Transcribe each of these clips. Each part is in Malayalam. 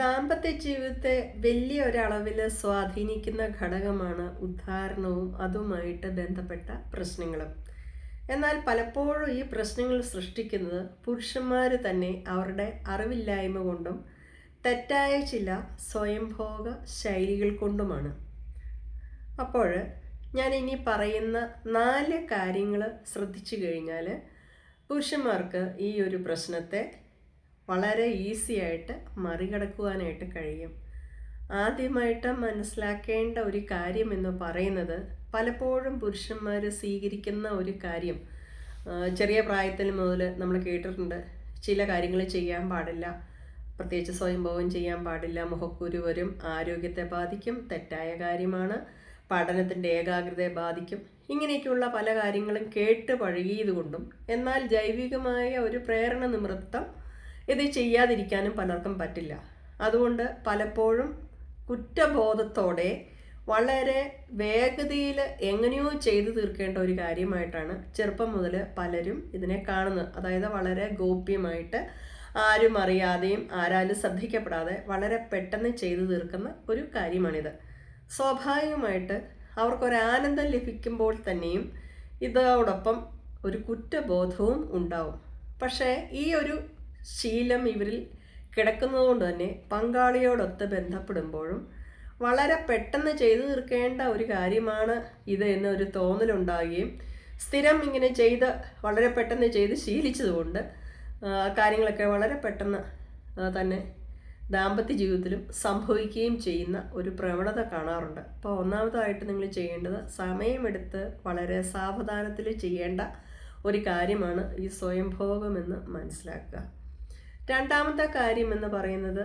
ദാമ്പത്യ ജീവിതത്തെ വലിയ ഒരളവിൽ സ്വാധീനിക്കുന്ന ഘടകമാണ് ഉദ്ധാരണവും അതുമായിട്ട് ബന്ധപ്പെട്ട പ്രശ്നങ്ങളും. എന്നാൽ പലപ്പോഴും ഈ പ്രശ്നങ്ങൾ സൃഷ്ടിക്കുന്നത് പുരുഷന്മാർ തന്നെ അവരുടെ അറിവില്ലായ്മ കൊണ്ടും തെറ്റായ ചില സ്വയംഭോഗ ശൈലികൾ കൊണ്ടുമാണ്. അപ്പോൾ ഞാൻ ഇനി പറയുന്ന 4 കാര്യങ്ങൾ ശ്രദ്ധിച്ചു കഴിഞ്ഞാൽ പുരുഷന്മാർക്ക് ഈ ഒരു പ്രശ്നത്തെ വളരെ ഈസി ആയിട്ട് മറികടക്കുവാനായിട്ട് കഴിയും. ആദ്യമായിട്ട് മനസ്സിലാക്കേണ്ട ഒരു കാര്യം എന്ന് പറയുന്നത്, പലപ്പോഴും പുരുഷന്മാർ സ്വീകരിക്കുന്ന ഒരു കാര്യം, ചെറിയ പ്രായത്തിൽ മുതൽ നമ്മൾ കേട്ടിട്ടുണ്ട്, ചില കാര്യങ്ങൾ ചെയ്യാൻ പാടില്ല, പ്രത്യേകിച്ച് സ്വയംഭോഗം ചെയ്യാൻ പാടില്ല, മുഖക്കുരു വരും, ആരോഗ്യത്തെ ബാധിക്കും, തെറ്റായ കാര്യമാണ്, പഠനത്തിൻ്റെ ഏകാഗ്രതയെ ബാധിക്കും. ഇങ്ങനെയൊക്കെയുള്ള പല കാര്യങ്ങളും കേട്ട് പഴകിയതുകൊണ്ടും എന്നാൽ ജൈവികമായ ഒരു പ്രേരണ നിമിത്തം ഇത് ചെയ്യാതിരിക്കാനും പലർക്കും പറ്റില്ല. അതുകൊണ്ട് പലപ്പോഴും കുറ്റബോധത്തോടെ വളരെ വേഗതയിൽ എങ്ങനെയോ ചെയ്തു തീർക്കേണ്ട ഒരു കാര്യമായിട്ടാണ് ചെറുപ്പം മുതൽ പലരും ഇതിനെ കാണുന്നത്. അതായത് വളരെ ഗോപ്യമായിട്ട് ആരും അറിയാതെയും ആരാലും ശ്രദ്ധിക്കപ്പെടാതെ വളരെ പെട്ടെന്ന് ചെയ്തു തീർക്കുന്ന ഒരു കാര്യമാണിത്. സ്വാഭാവികമായിട്ട് അവർക്കൊരാനന്ദം ലഭിക്കുമ്പോൾ തന്നെയും ഇതോടൊപ്പം ഒരു കുറ്റബോധവും ഉണ്ടാവും. പക്ഷേ ഈ ഒരു ശീലം ഇവരിൽ കിടക്കുന്നതുകൊണ്ട് തന്നെ പങ്കാളിയോടൊത്ത് ബന്ധപ്പെടുമ്പോഴും വളരെ പെട്ടെന്ന് ചെയ്തു തീർക്കേണ്ട ഒരു കാര്യമാണ് ഇത് എന്നൊരു തോന്നലുണ്ടാകുകയും സ്ഥിരം ഇങ്ങനെ വളരെ പെട്ടെന്ന് ചെയ്ത് ശീലിച്ചതുകൊണ്ട് കാര്യങ്ങളൊക്കെ വളരെ പെട്ടെന്ന് തന്നെ ദാമ്പത്യ ജീവിതത്തിലും സംഭവിക്കുകയും ചെയ്യുന്ന ഒരു പ്രവണത കാണാറുണ്ട്. അപ്പോൾ ഒന്നാമതായിട്ട് നിങ്ങൾ ചെയ്യേണ്ടത്, സമയമെടുത്ത് വളരെ സാവധാനത്തിൽ ചെയ്യേണ്ട ഒരു കാര്യമാണ് ഈ സ്വയംഭോഗമെന്ന് മനസ്സിലാക്കുക. രണ്ടാമത്തെ കാര്യം എന്ന് പറയുന്നത്,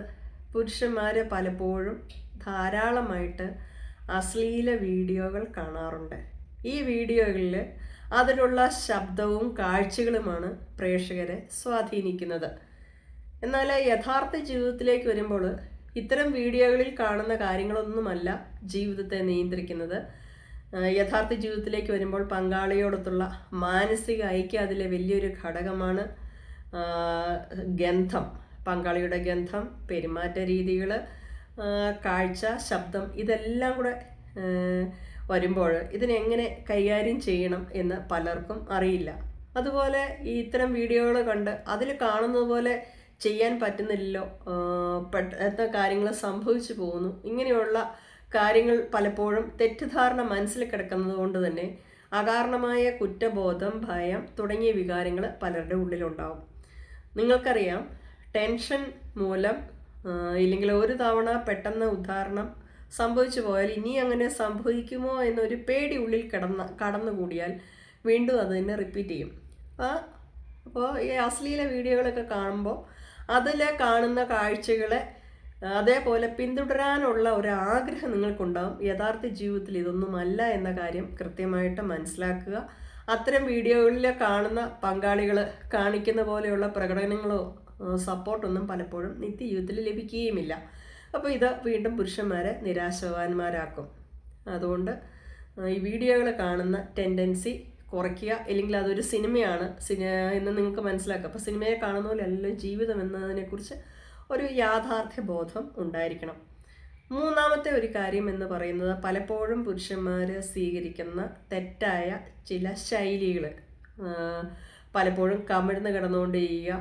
പുരുഷന്മാർ പലപ്പോഴും ധാരാളമായിട്ട് അശ്ലീല വീഡിയോകൾ കാണാറുണ്ട്. ഈ വീഡിയോകളിൽ അതിലുള്ള ശബ്ദവും കാഴ്ചകളുമാണ് പ്രേക്ഷകരെ സ്വാധീനിക്കുന്നത്. എന്നാൽ യഥാർത്ഥ ജീവിതത്തിലേക്ക് വരുമ്പോൾ ഇത്തരം വീഡിയോകളിൽ കാണുന്ന കാര്യങ്ങളൊന്നുമല്ല ജീവിതത്തെ നിയന്ത്രിക്കുന്നത്. യഥാർത്ഥ ജീവിതത്തിലേക്ക് വരുമ്പോൾ പങ്കാളിയോടൊത്തുള്ള മാനസിക ഐക്യം അതിലെ വലിയൊരു ഘടകമാണ്. ഗന്ധം, പങ്കാളിയുടെ ഗന്ധം, പെരുമാറ്റ രീതികൾ, കാഴ്ച, ശബ്ദം, ഇതെല്ലാം കൂടെ വരുമ്പോൾ ഇതിനെങ്ങനെ കൈകാര്യം ചെയ്യണം എന്ന് പലർക്കും അറിയില്ല. അതുപോലെ ഈ ഇത്തരം വീഡിയോകൾ കണ്ട് അതിൽ കാണുന്നത് പോലെ ചെയ്യാൻ പറ്റുന്നില്ലല്ലോ, പെട്ടെന്ന് കാര്യങ്ങൾ സംഭവിച്ചു പോകുന്നു. ഇങ്ങനെയുള്ള കാര്യങ്ങൾ പലപ്പോഴും തെറ്റിദ്ധാരണ മനസ്സിൽ കിടക്കുന്നത് കൊണ്ട് തന്നെ അകാരണമായ കുറ്റബോധം, ഭയം തുടങ്ങിയ വികാരങ്ങൾ പലരുടെ ഉള്ളിലുണ്ടാവും. നിങ്ങൾക്കറിയാം, ടെൻഷൻ മൂലം ഇല്ലെങ്കിൽ ഒരു തവണ പെട്ടെന്ന് ഉദാഹരണം സംഭവിച്ചു പോയാൽ ഇനി അങ്ങനെ സംഭവിക്കുമോ എന്നൊരു പേടി ഉള്ളിൽ കടന്നുകൂടിയാൽ വീണ്ടും അത് തന്നെ റിപ്പീറ്റ് ചെയ്യും. അപ്പോൾ ഈ അശ്ലീല വീഡിയോകളൊക്കെ കാണുമ്പോൾ അതിൽ കാണുന്ന കാഴ്ചകളെ അതേപോലെ പിന്തുടരാനുള്ള ഒരു ആഗ്രഹം നിങ്ങൾക്കുണ്ടാകും. യഥാർത്ഥ ജീവിതത്തിൽ ഇതൊന്നുമല്ല എന്ന കാര്യം കൃത്യമായിട്ട് മനസ്സിലാക്കുക. അത്തരം വീഡിയോകളിൽ കാണുന്ന പങ്കാളികൾ കാണിക്കുന്ന പോലെയുള്ള പ്രകടനങ്ങളോ സപ്പോർട്ടൊന്നും പലപ്പോഴും നിത്യജീവിതത്തിൽ ലഭിക്കുകയുമില്ല. അപ്പോൾ ഇത് വീണ്ടും പുരുഷന്മാരെ നിരാശവാന്മാരാക്കും. അതുകൊണ്ട് ഈ വീഡിയോകൾ കാണുന്ന ടെൻഡൻസി കുറയ്ക്കുക. ഇല്ലെങ്കിൽ അതൊരു സിനിമയാണ് എന്ന് നിങ്ങൾക്ക് മനസ്സിലാക്കുക. അപ്പോൾ സിനിമയെ കാണുന്ന പോലെ അല്ലല്ലോ ജീവിതം എന്നതിനെക്കുറിച്ച് ഒരു യാഥാർത്ഥ്യ ബോധം ഉണ്ടായിരിക്കണം. മൂന്നാമത്തെ ഒരു കാര്യം എന്ന് പറയുന്നത്, പലപ്പോഴും പുരുഷന്മാർ സ്വീകരിക്കുന്ന തെറ്റായ ചില ശൈലികൾ, പലപ്പോഴും കമിഴ്ന്ന് കിടന്നുകൊണ്ട് ചെയ്യുക,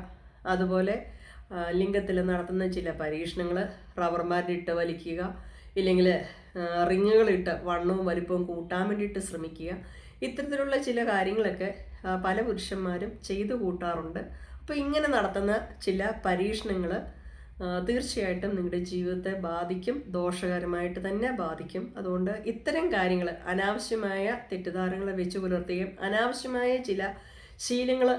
അതുപോലെ ലിംഗത്തിൽ നടത്തുന്ന ചില പരീക്ഷണങ്ങൾ, റബ്ബർ ബാൻഡ് ഇട്ട് വലിക്കുക, ഇല്ലെങ്കിൽ റിങ്ങുകളിട്ട് വണ്ണവും വലിപ്പവും കൂട്ടാൻ വേണ്ടിയിട്ട് ശ്രമിക്കുക. ഇത്തരത്തിലുള്ള ചില കാര്യങ്ങളൊക്കെ പല പുരുഷന്മാരും ചെയ്തു കൂട്ടാറുണ്ട്. അപ്പോൾ ഇങ്ങനെ നടത്തുന്ന ചില പരീക്ഷണങ്ങൾ തീർച്ചയായിട്ടും നിങ്ങളുടെ ജീവിതത്തെ ബാധിക്കും, ദോഷകരമായിട്ട് തന്നെ ബാധിക്കും. അതുകൊണ്ട് ഇത്തരം കാര്യങ്ങൾ, അനാവശ്യമായ തെറ്റിദ്ധാരണകളെ വെച്ച് പുലർത്തുകയും അനാവശ്യമായ ചില ശീലങ്ങൾ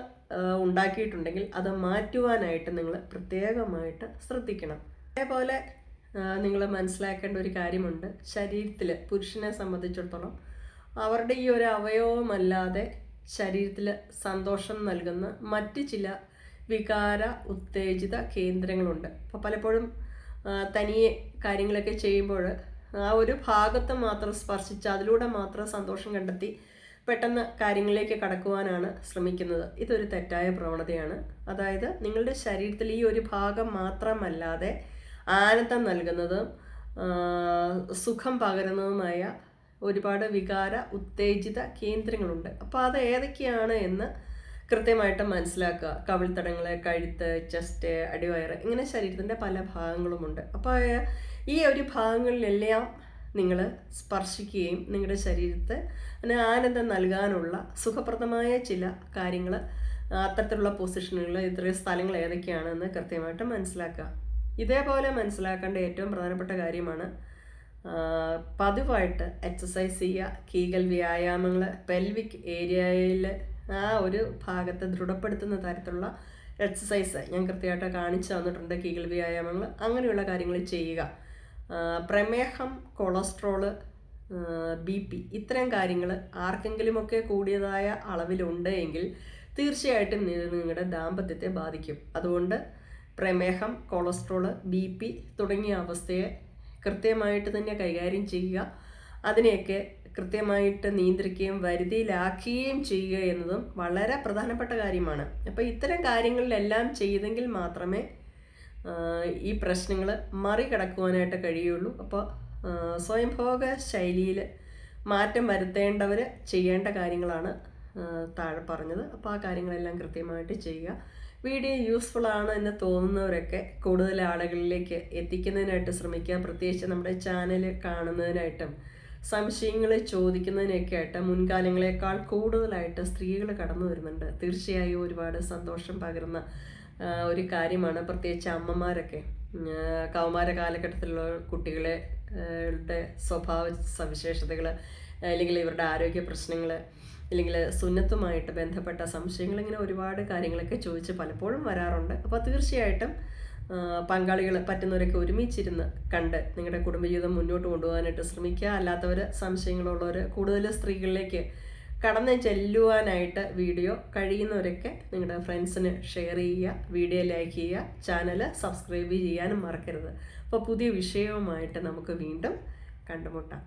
ഉണ്ടാക്കിയിട്ടുണ്ടെങ്കിൽ അത് മാറ്റുവാനായിട്ട് നിങ്ങൾ പ്രത്യേകമായിട്ട് ശ്രദ്ധിക്കണം. അതേപോലെ നിങ്ങൾ മനസ്സിലാക്കേണ്ട ഒരു കാര്യമുണ്ട്, ശരീരത്തിൽ പുരുഷനെ സംബന്ധിച്ചിടത്തോളം അവരുടെ ഈ ഒരു അവയവമല്ലാതെ ശരീരത്തിൽ സന്തോഷം നൽകുന്ന മറ്റ് ചില വികാര ഉത്തേജിത കേന്ദ്രങ്ങളുണ്ട്. അപ്പോൾ പലപ്പോഴും തനിയെ കാര്യങ്ങളൊക്കെ ചെയ്യുമ്പോൾ ആ ഒരു ഭാഗത്ത് മാത്രം സ്പർശിച്ച് അതിലൂടെ മാത്രം സന്തോഷം കണ്ടെത്തി പെട്ടെന്ന് കാര്യങ്ങളിലേക്ക് കടക്കുവാനാണ് ശ്രമിക്കുന്നത്. ഇതൊരു തെറ്റായ പ്രവണതയാണ്. അതായത് നിങ്ങളുടെ ശരീരത്തിൽ ഈ ഒരു ഭാഗം മാത്രമല്ലാതെ ആനന്ദം നൽകുന്നതും സുഖം പകരുന്നതുമായ ഒരുപാട് വികാര ഉത്തേജിത കേന്ദ്രങ്ങളുണ്ട്. അപ്പോൾ അത് ഏതൊക്കെയാണ് എന്ന് കൃത്യമായിട്ട് മനസ്സിലാക്കുക. കവിൾത്തടങ്ങൾ, കഴുത്ത്, ചെസ്റ്റ്, അടിവയറ്, ഇങ്ങനെ ശരീരത്തിൻ്റെ പല ഭാഗങ്ങളുമുണ്ട്. അപ്പോൾ ഈ ഒരു ഭാഗങ്ങളിലെല്ലാം നിങ്ങൾ സ്പർശിക്കുകയും നിങ്ങളുടെ ശരീരത്തെ ആനന്ദം നൽകാനുള്ള സുഖപ്രദമായ ചില കാര്യങ്ങൾ, അത്തരത്തിലുള്ള പൊസിഷനുകൾ, ഇത്രയും സ്ഥലങ്ങൾ ഏതൊക്കെയാണെന്ന് കൃത്യമായിട്ട് മനസ്സിലാക്കുക. ഇതേപോലെ മനസ്സിലാക്കേണ്ട ഏറ്റവും പ്രധാനപ്പെട്ട കാര്യമാണ് പതിവായിട്ട് എക്സസൈസ് ചെയ്യുക. കീഗൽ വ്യായാമങ്ങൾ പെൽവിക് ഏരിയയിൽ ആ ഒരു ഭാഗത്തെ ദൃഢപ്പെടുത്തുന്ന തരത്തിലുള്ള എക്സസൈസ് ഞാൻ കൃത്യമായിട്ട് കാണിച്ചു തന്നിട്ടുണ്ട്. കീഗൽ വ്യായാമങ്ങൾ, അങ്ങനെയുള്ള കാര്യങ്ങൾ ചെയ്യുക. പ്രമേഹം, കൊളസ്ട്രോള്, BP, ഇത്തരം കാര്യങ്ങൾ ആർക്കെങ്കിലുമൊക്കെ കൂടിയതായ അളവിലുണ്ട് എങ്കിൽ തീർച്ചയായിട്ടും നിങ്ങളുടെ ദാമ്പത്യത്തെ ബാധിക്കും. അതുകൊണ്ട് പ്രമേഹം, കൊളസ്ട്രോള്, BP തുടങ്ങിയ അവസ്ഥയെ കൃത്യമായിട്ട് തന്നെ കൈകാര്യം ചെയ്യുക. അതിനെയൊക്കെ കൃത്യമായിട്ട് നിയന്ത്രിക്കുകയും വരുതിയിലാക്കുകയും ചെയ്യുക എന്നതും വളരെ പ്രധാനപ്പെട്ട കാര്യമാണ്. അപ്പോൾ ഇത്തരം കാര്യങ്ങളിലെല്ലാം ചെയ്തെങ്കിൽ മാത്രമേ ഈ പ്രശ്നങ്ങൾ മറികടക്കുവാനായിട്ട് കഴിയുള്ളൂ. അപ്പോൾ സ്വയംഭോഗ ശൈലിയിൽ മാറ്റം വരുത്തേണ്ടവർ ചെയ്യേണ്ട കാര്യങ്ങളാണ് താഴെ പറഞ്ഞത്. അപ്പോൾ ആ കാര്യങ്ങളെല്ലാം കൃത്യമായിട്ട് ചെയ്യുക. വീഡിയോ യൂസ്ഫുൾ ആണ് എന്ന് തോന്നുന്നവരൊക്കെ കൂടുതൽ ആളുകളിലേക്ക് എത്തിക്കുന്നതിനായിട്ട് ശ്രമിക്കുക. പ്രത്യേകിച്ച് നമ്മുടെ ചാനൽ കാണുന്നതിനായിട്ടും സംശയങ്ങൾ ചോദിക്കുന്നതിനൊക്കെ ആയിട്ട് മുൻകാലങ്ങളെക്കാൾ കൂടുതലായിട്ട് സ്ത്രീകൾ കടന്നു വരുന്നുണ്ട്. തീർച്ചയായും ഒരുപാട് സന്തോഷം പകരുന്ന ഒരു കാര്യമാണ്. പ്രത്യേകിച്ച് അമ്മമാരൊക്കെ കൗമാര കാലഘട്ടത്തിലുള്ള കുട്ടികളെ സ്വഭാവ സവിശേഷതകൾ, അല്ലെങ്കിൽ ഇവരുടെ ആരോഗ്യ പ്രശ്നങ്ങൾ, അല്ലെങ്കിൽ സുന്നത്തുമായിട്ട് ബന്ധപ്പെട്ട സംശയങ്ങൾ, ഇങ്ങനെ ഒരുപാട് കാര്യങ്ങളൊക്കെ ചോദിച്ച് പലപ്പോഴും വരാറുണ്ട്. അപ്പോൾ തീർച്ചയായിട്ടും പങ്കാളികൾ പറ്റുന്നവരൊക്കെ ഒരുമിച്ചിരുന്ന് കണ്ട് നിങ്ങളുടെ കുടുംബജീവിതം മുന്നോട്ട് കൊണ്ടുപോകാനായിട്ട് ശ്രമിക്കുക. അല്ലാത്തവർ, സംശയങ്ങളുള്ളവർ, കൂടുതൽ സ്ത്രീകളിലേക്ക് കടന്നു ചെല്ലുവാനായിട്ട് വീഡിയോ കഴിയുന്നവരൊക്കെ നിങ്ങളുടെ ഫ്രണ്ട്സിന് ഷെയർ ചെയ്യുക, വീഡിയോ ലൈക്ക് ചെയ്യുക, ചാനൽ സബ്സ്ക്രൈബ് ചെയ്യാനും മറക്കരുത്. അപ്പോൾ പുതിയ വിഷയവുമായിട്ട് നമുക്ക് വീണ്ടും കണ്ടുമുട്ടാം.